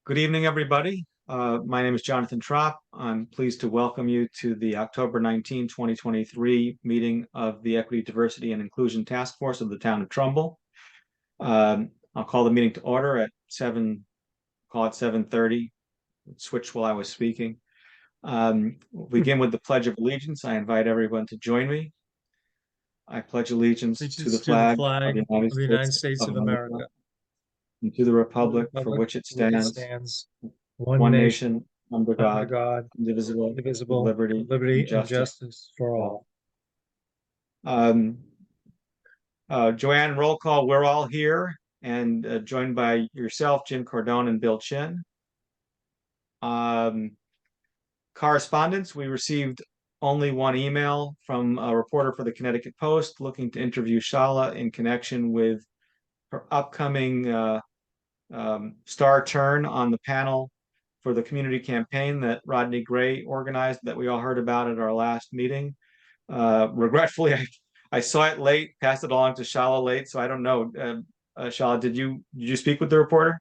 Good evening, everybody. My name is Jonathan Trop. I'm pleased to welcome you to the October 19, 2023 meeting of the Equity, Diversity, and Inclusion Task Force of the town of Trumbull. I'll call the meeting to order at 7:30. Switch while I was speaking. We'll begin with the Pledge of Allegiance. I invite everyone to join me. I pledge allegiance to the Allegiance to the flag flag of of the United States of America, and to the to the republic for republic which it for which it stands, stands, one one nation, nation, under under God, God, indivisible, with indivisible, liberty with and liberty and justice justice for for all. all. Um, Joanne, roll call. We're all here and joined by yourself, Jim Cordone, and Bill Chin. Correspondence, we received only one email from a reporter for the Connecticut Post looking to interview Shala in connection with her upcoming star turn on the panel for the community campaign that Rodney Gray organized that we all heard about at our last meeting. Regretfully, I saw it late, passed it along to Shala late, so I don't know. Shala, did you speak with the reporter?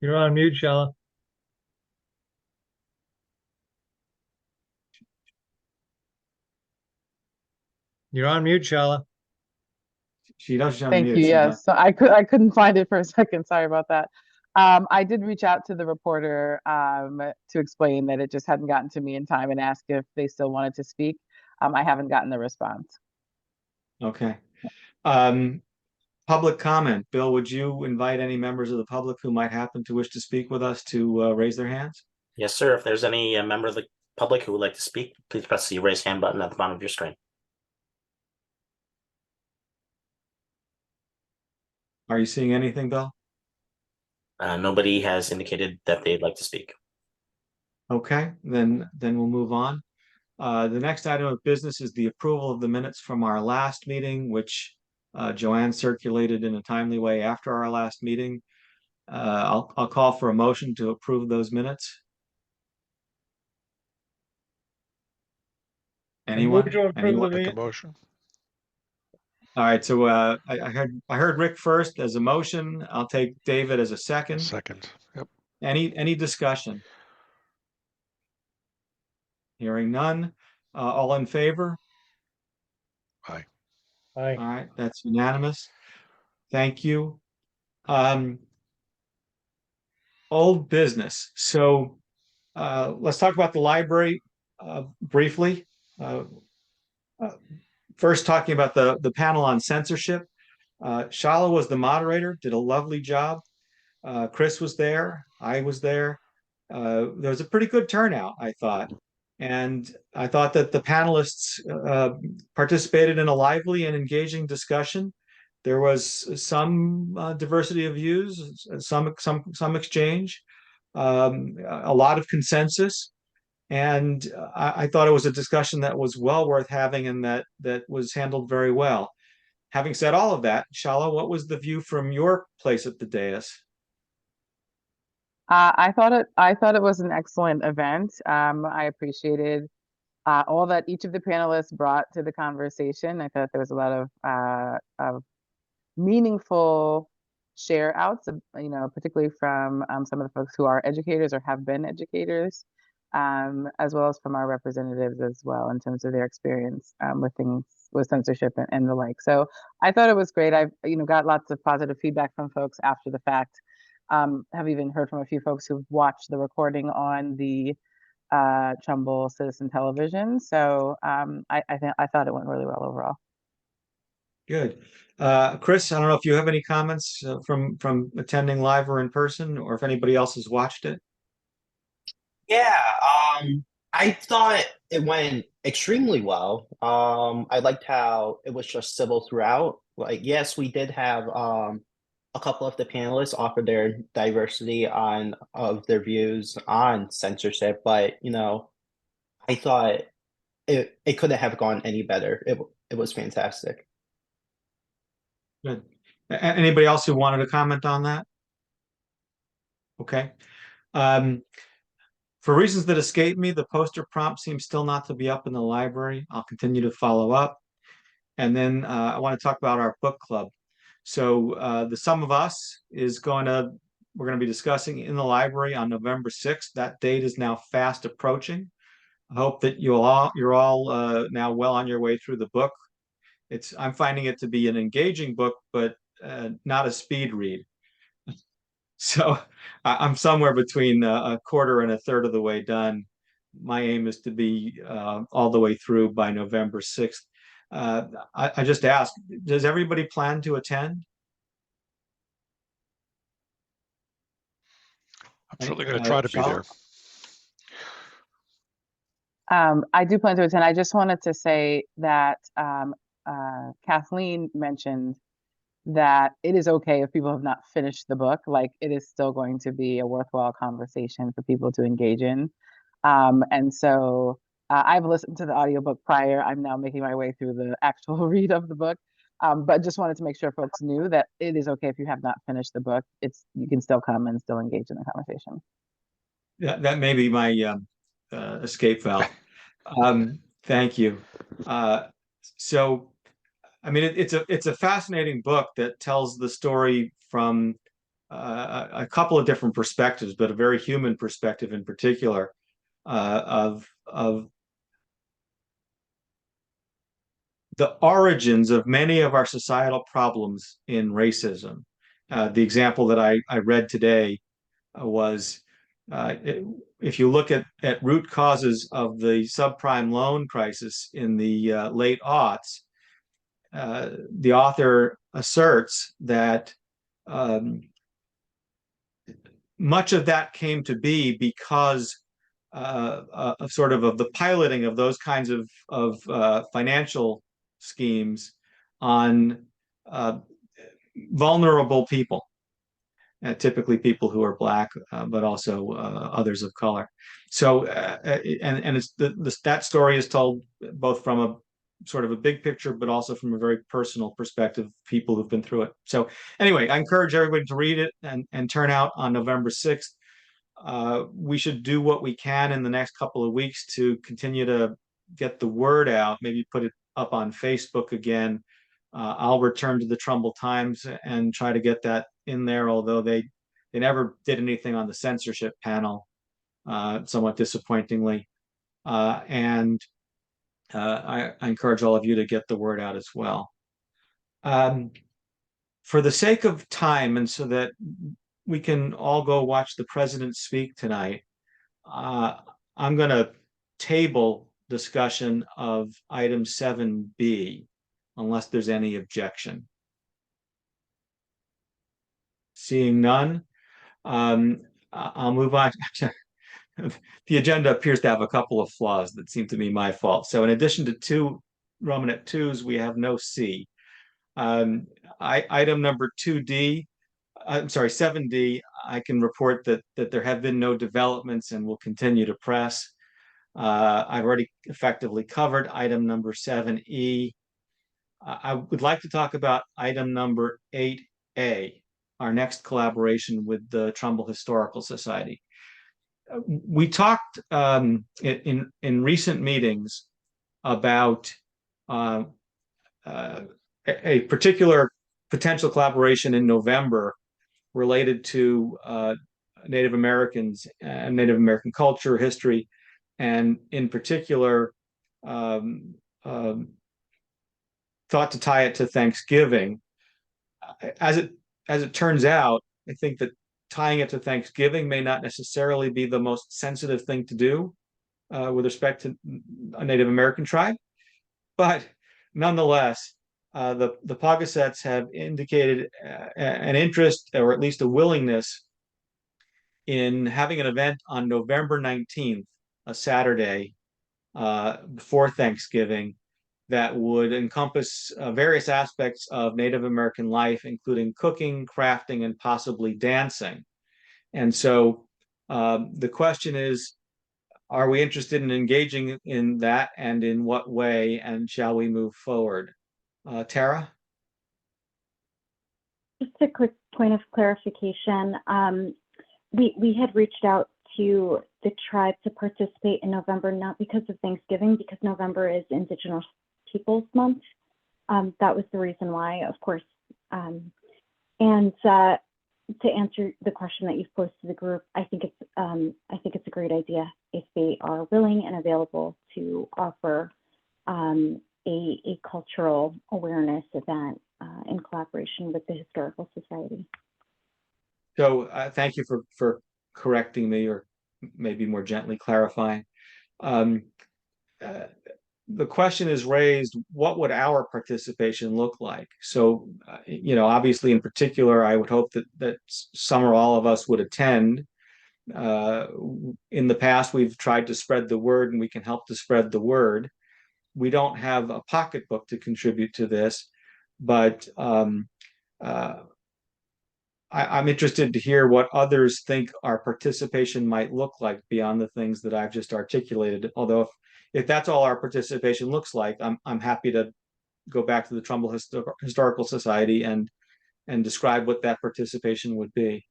You're on mute, Shella. You're on mute, Shella. She does Thank unmute you. sometimes. Yes, so I couldn't find it for a second. Sorry about that. I did reach out to the reporter to explain that it just hadn't gotten to me in time and ask if they still wanted to speak. I haven't gotten the response. Okay. Public comment. Bill, would you invite any members of the public who might happen to wish to speak with us to raise their hands? Yes, sir. If there's any member of the public who would like to speak, please press the raise hand button at the bottom of your screen. Are you seeing anything, Bill? Nobody has indicated that they'd like to speak. Okay, then we'll move on. The next item of business is the approval of the minutes from our last meeting, which Joanne circulated in a timely way after our last meeting. I'll call for a motion to approve those minutes. Anyone? Move to approve Anyone? the Make a minute. motion. All right, so I heard Rick first as a motion. I'll take David as a second. Second. Yep. Any discussion? Hearing none. All in favor? Aye. Aye. All right, that's unanimous. Thank you. Old business. So let's talk about the library briefly. First, talking about the panel on censorship. Shala was the moderator, did a lovely job. Chris was there. I was there. There was a pretty good turnout, I thought. And I thought that the panelists participated in a lively and engaging discussion. There was some diversity of views, some exchange, a lot of consensus, and I thought it was a discussion that was well worth having and that was handled very well. Having said all of that, Shala, what was the view from your place at the dais? I thought it was an excellent event. I appreciated all that each of the panelists brought to the conversation. I thought there was a lot of meaningful share outs, particularly from some of the folks who are educators or have been educators, as well as from our representatives as well in terms of their experience with things with censorship and the like. So I thought it was great. I've got lots of positive feedback from folks after the fact. Have even heard from a few folks who've watched the recording on the Trumbull Citizen Television. So I thought it went really well overall. Good. Chris, I don't know if you have any comments from attending live or in person, or if anybody else has watched it. Yeah, I thought it went extremely well. I liked how it was just civil throughout. Like, yes, we did have a couple of the panelists offer their diversity of their views on censorship, but I thought it couldn't have gone any better. It was fantastic. Good. Anybody else who wanted to comment on that? Okay. For reasons that escape me, the poster prompt seems still not to be up in the library. I'll continue to follow up. And then I want to talk about our book club. So the sum of us is we're going to be discussing in the library on November 6th. That date is now fast approaching. I hope that you're all now well on your way through the book. I'm finding it to be an engaging book, but not a speed read. So I'm somewhere between a quarter and a third of the way done. My aim is to be all the way through by November 6th. I just ask, does everybody plan to attend? I'm certainly going to try to be Shala? there. I do plan to attend. I just wanted to say that Kathleen mentioned that it is okay if people have not finished the book. Like, it is still going to be a worthwhile conversation for people to engage in. And so I've listened to the audiobook prior. I'm now making my way through the actual read of the book. But just wanted to make sure folks knew that it is okay if you have not finished the book. You can still come and still engage in the conversation. Yeah, that may be my escape valve. Thank you. So, I mean, it's a fascinating book that tells the story from a couple of different perspectives, but a very human perspective in particular, of the origins of many of our societal problems in racism. The example that I read today was if you look at root causes of the subprime loan crisis in the late aughts, the author asserts that much of that came to be because of the piloting of those kinds of financial schemes on vulnerable people, typically people who are Black, but also others of color. So, and it's that story is told both from a sort of a big picture, but also from a very personal perspective, people who've been through it. So anyway, I encourage everybody to read it and turn out on November 6th. We should do what we can in the next couple of weeks to continue to get the word out, maybe put it up on Facebook again. I'll return to the Trumbull Times and try to get that in there, although they never did anything on the censorship panel, somewhat disappointingly. And I encourage all of you to get the word out as well. For the sake of time, and so that we can all go watch the president speak tonight, I'm going to table discussion of item 7B, unless there's any objection. Seeing none, I'll move on. The agenda appears to have a couple of flaws that seem to be my fault. So in addition to 2 Romanet 2s, we have no C. Item number 2D, I'm sorry, 7D, I can report that there have been no developments and will continue to press. I've already effectively covered item number 7E. I would like to talk about item number 8A, our next collaboration with the Trumbull Historical Society. We talked in recent meetings about a particular potential collaboration in November related to Native Americans and Native American culture, history, and in particular thought to tie it to Thanksgiving. As it turns out, I think that tying it to Thanksgiving may not necessarily be the most sensitive thing to do with respect to a Native American tribe, but nonetheless, the Pagosets have indicated an interest, or at least a willingness, in having an event on November 19th, a Saturday before Thanksgiving, that would encompass various aspects of Native American life, including cooking, crafting, and possibly dancing. And so the question is, are we interested in engaging in that, and in what way, and shall we move forward? Tara? Just a quick point of clarification. We had reached out to the tribe to participate in November, not because of Thanksgiving, because November is Indigenous Peoples Month. That was the reason why. Of course, And to answer the question that you've posed to the group, I think it's a great idea if they are willing and available to offer a cultural awareness event in collaboration with the Historical Society. So thank you for correcting me, or maybe more gently clarifying. The question is raised, what would our participation look like? So, obviously in particular, I would hope that some or all of us would attend. In the past, we've tried to spread the word, and we can help to spread the word. We don't have a pocketbook to contribute to this, but I'm interested to hear what others think our participation might look like beyond the things that I've just articulated. Although if that's all our participation looks like, I'm happy to go back to the Trumbull Historical Society and describe what that participation would be.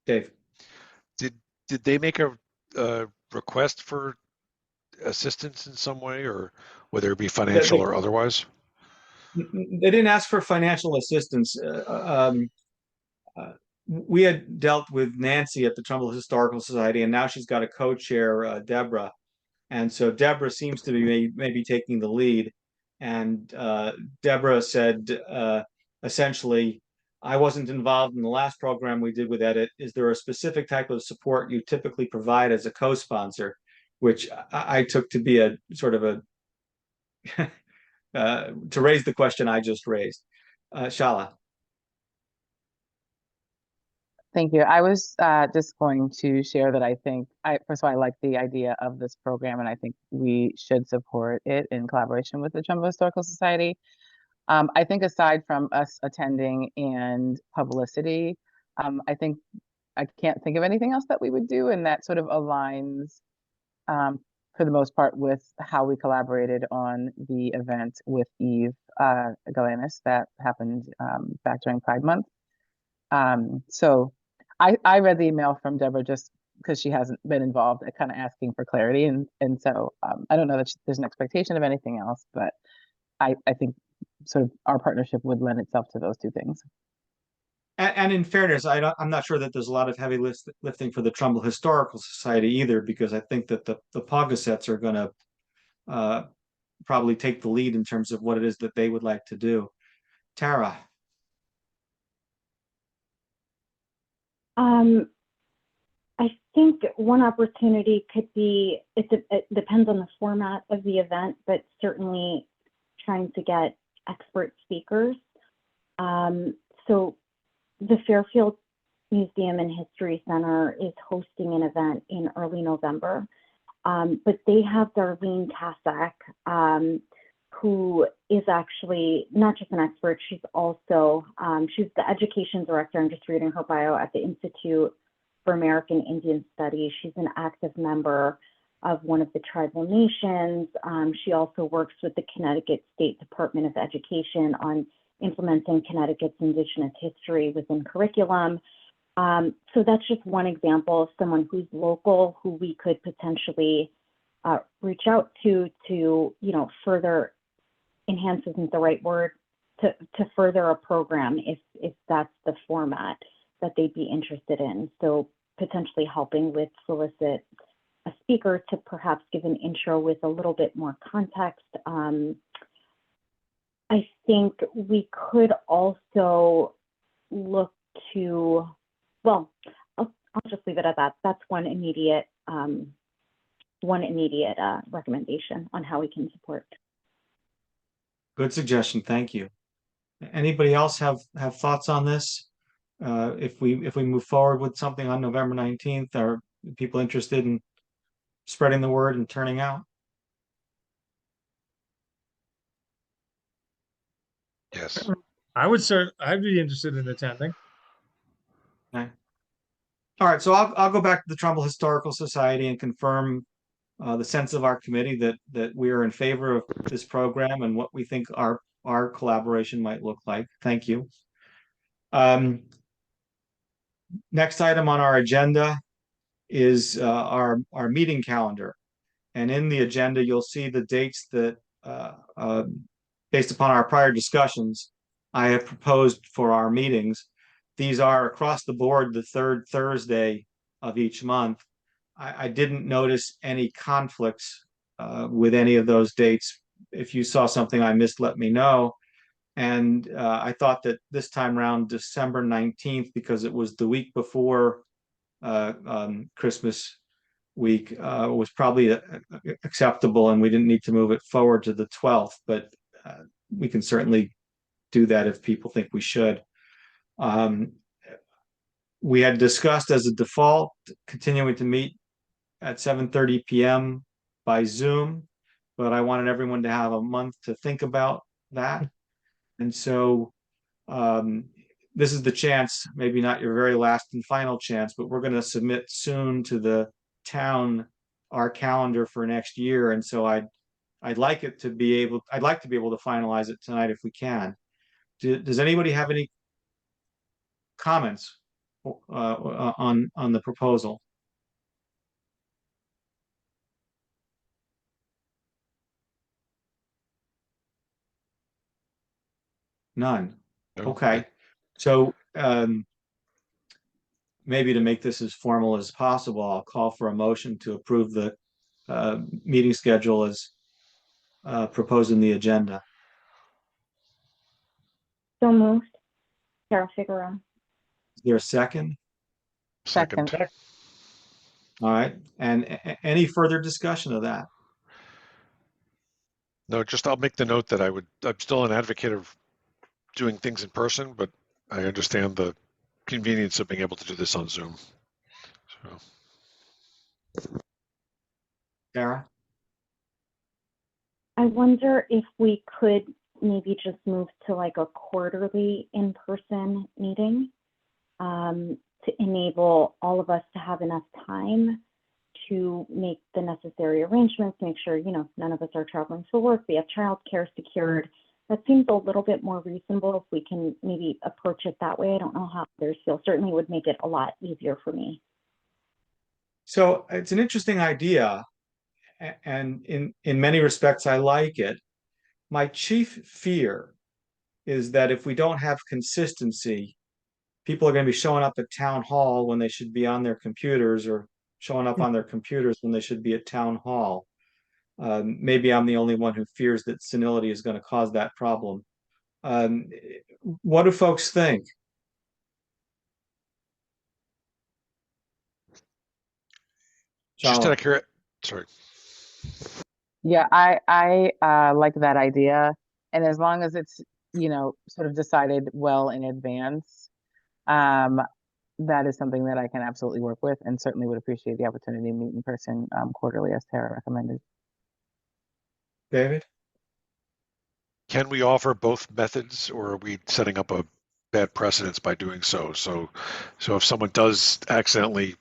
Dave. Did they make a request for assistance in some way, or whether it be financial or otherwise? They didn't ask for financial assistance. We had dealt with Nancy at the Trumbull Historical Society, and now she's got a co-chair, Deborah. And so Deborah seems to be maybe taking the lead. And Deborah said, essentially, I wasn't involved in the last program we did with Edit. Is there a specific type of support you typically provide as a co-sponsor? Which I took to be a sort of a to raise the question I just raised. Shala. Thank you. I was just going to share that I think, first of all, I like the idea of this program, and I think we should support it in collaboration with the Trumbull Historical Society. I think aside from us attending and publicity, I think I can't think of anything else that we would do, and that sort of aligns for the most part with how we collaborated on the event with Eve Galanis that happened back during Pride Month. So I read the email from Deborah just because she hasn't been involved, kind of asking for clarity, and so I don't know that there's an expectation of anything else, but I think sort of our partnership would lend itself to those two things. And in fairness, I'm not sure that there's a lot of heavy lifting for the Trumbull Historical Society either, because I think that the Pogasets are going to probably take the lead in terms of what it is that they would like to do. Tara. I think one opportunity could be, it depends on the format of the event, but certainly trying to get expert speakers. So the Fairfield Museum and History Center is hosting an event in early November, but they have Darlene Tassack, who is actually not just an expert, she's also, she's the education director. I'm just reading her bio at the Institute for American Indian Studies. She's an active member of one of the tribal nations. She also works with the Connecticut State Department of Education on implementing Connecticut's Indigenous history within curriculum. So that's just one example of someone who's local, who we could potentially reach out to, further enhance isn't the right word, to further a program if that's the format that they'd be interested in. So potentially helping with solicit a speaker to perhaps give an intro with a little bit more context. I think we could also look to, well, I'll just leave it at that. That's one immediate recommendation on how we can support. Good suggestion. Thank you. Anybody else have thoughts on this? If we move forward with something on November 19th, are people interested in spreading the word and turning out? Yes. I'd be interested in attending. Okay. All right, so I'll go back to the Trumbull Historical Society and confirm the sense of our committee that we are in favor of this program and what we think our collaboration might look like. Thank you. Next item on our agenda is our meeting calendar. And in the agenda, you'll see the dates that based upon our prior discussions, I have proposed for our meetings. These are across the board the third Thursday of each month. I didn't notice any conflicts with any of those dates. If you saw something I missed, let me know. And I thought that this time around, December 19th, because it was the week before Christmas week, was probably acceptable, and we didn't need to move it forward to the 12th, but we can certainly do that if people think we should. We had discussed as a default continuing to meet at 7:30 p.m. by Zoom, but I wanted everyone to have a month to think about that. And so this is the chance, maybe not your very last and final chance, but we're going to submit soon to the town our calendar for next year. And so I'd like to be able to finalize it tonight if we can. Does anybody have any comments on the proposal? None. No? Okay. So maybe to make this as formal as possible, I'll call for a motion to approve the meeting schedule as proposed in the agenda. So moved. Sarah Figueroa. Is there a second? Second. All right. And any further discussion of that? No, just I'll make the note that I'm still an advocate of doing things in person, but I understand the convenience of being able to do this on Zoom. So. Sarah? I wonder if we could maybe just move to like a quarterly in-person meeting to enable all of us to have enough time to make the necessary arrangements, make sure, none of us are traveling for work, we have childcare secured. That seems a little bit more reasonable if we can maybe approach it that way. I don't know how others feel. Certainly would make it a lot easier for me. So it's an interesting idea, and in many respects, I like it. My chief fear is that if we don't have consistency, people are going to be showing up at town hall when they should be on their computers, or showing up on their computers when they should be at town hall. Maybe I'm the only one who fears that senility is going to cause that problem. What do folks think? Just Shala. accurate. Sorry. Yeah, I like that idea. And as long as it's, sort of decided well in advance, that is something that I can absolutely work with, and certainly would appreciate the opportunity to meet in person quarterly as Tara recommended. David? Can we offer both methods, or are we setting up a bad precedence by doing so? So if someone does accidentally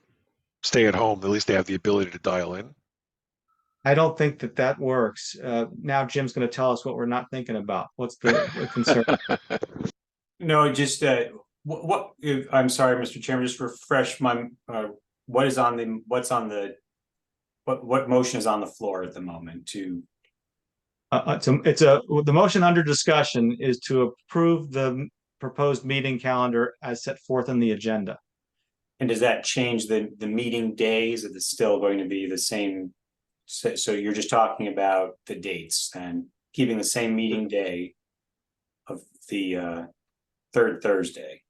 stay at home, at least they have the ability to dial in. I don't think that works. Now Jim's going to tell us what we're not thinking about. What's the concern? No, just I'm sorry, Mr. Chairman, just refresh my what motion is on the floor at the moment to the motion under discussion is to approve the proposed meeting calendar as set forth in the agenda. And does that change the meeting days? Is it still going to be the same? So you're just talking about the dates and keeping the same meeting day of the third Thursday.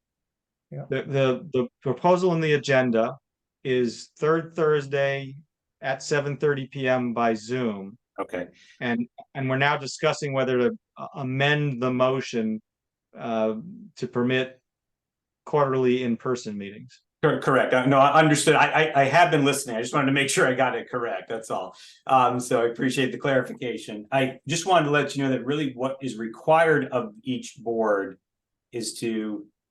Yeah. The proposal in the agenda is third Thursday at 7:30 p.m. by Zoom. Okay. And we're now discussing whether to amend the motion to permit quarterly in-person meetings. Correct. No, I understood. I have been listening. I just wanted to make sure I got it correct. That's all. So I appreciate the clarification. I just wanted to let you know that really what is required of each board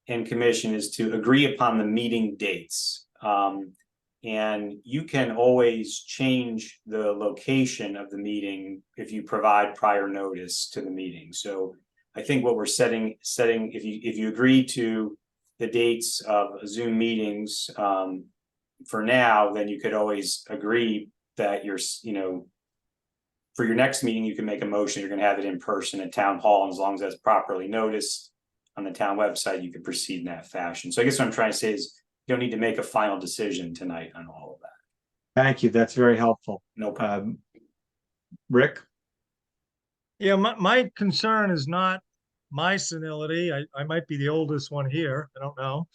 and commission is to agree upon the meeting dates. And you can always change the location of the meeting if you provide prior notice to the meeting. So I think what we're setting, if you agree to the dates of Zoom meetings for now, then you could always agree that for your next meeting, you can make a motion, you're gonna have it in person at town hall, and as long as that's properly noticed on the town website, you can proceed in that fashion. So I guess what I'm trying to say is you don't need to make a final decision tonight on all of that. Thank you. That's very helpful. No problem. Rick? Yeah, my concern is not my senility. I might be the oldest one here. I don't know.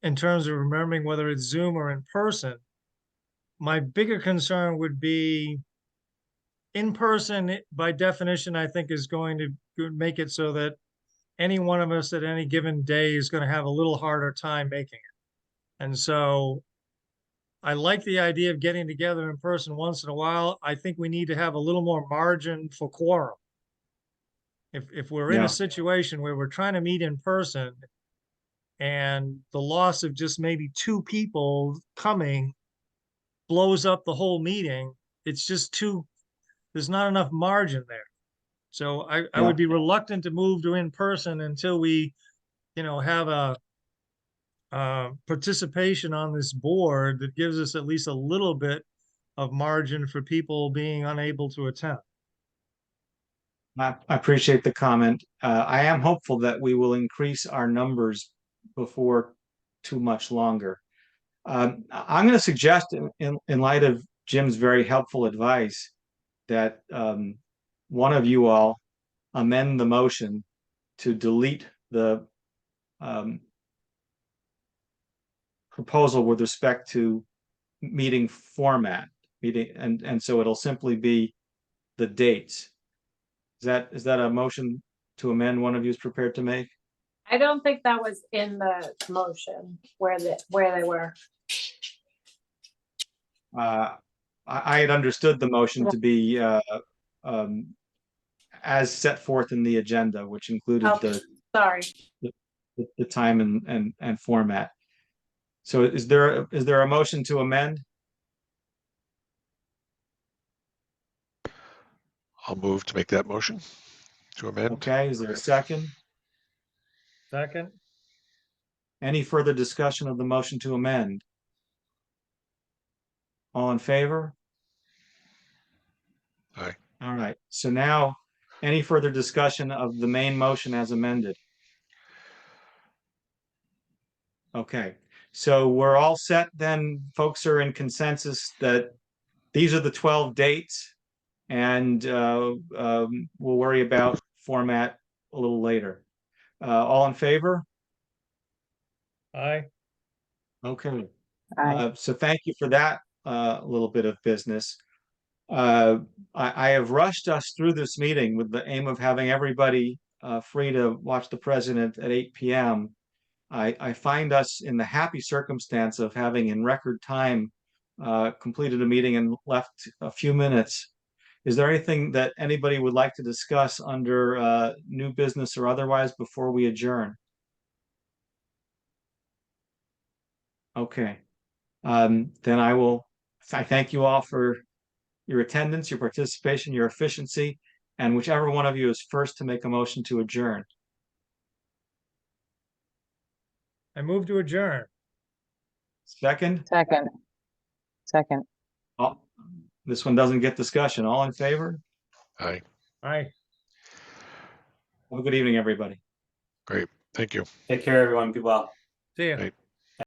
In terms of remembering whether it's Zoom or in person, my bigger concern would be in person, by definition, I think is going to make it so that any one of us at any given day is going to have a little harder time making it. And so I like the idea of getting together in person once in a while. I think we need to have a little more margin for quorum. If we're in Yeah. a situation where we're trying to meet in person and the loss of just maybe 2 people coming blows up the whole meeting, it's just there's not enough margin there. So I would be reluctant to move to in person until we, have a participation on this board that gives us at least a little bit of margin for people being unable to attend. I appreciate the comment. I am hopeful that we will increase our numbers before too much longer. I'm going to suggest, in light of Jim's very helpful advice, that one of you all amend the motion to delete the proposal with respect to meeting format, and so it'll simply be the dates. Is that a motion to amend one of you is prepared to make? I don't think that was in the motion where they were. I had understood the motion to be as set forth in the agenda, which included Oh, sorry. the time and format. So is there a motion to amend? I'll move to make that motion to amend. Okay, is there a second? Second? Any further discussion of the motion to amend? All in favor? Aye. All right, so now, any further discussion of the main motion as amended? Okay, so we're all set then, folks are in consensus that these are the 12 dates, and we'll worry about format a little later. All in favor? Aye. Okay. Aye. So thank you for that little bit of business. I have rushed us through this meeting with the aim of having everybody free to watch the president at 8 p.m. I find us in the happy circumstance of having in record time completed a meeting and left a few minutes. Is there anything that anybody would like to discuss under new business or otherwise before we adjourn? Okay. Then I thank you all for your attendance, your participation, your efficiency, and whichever one of you is first to make a motion to adjourn. I move to adjourn. Second? Second. Oh, this one doesn't get discussion. All in favor? Aye. Aye. Have a good evening, everybody. Great. Thank you. Take care, everyone. Be well. See ya. Right.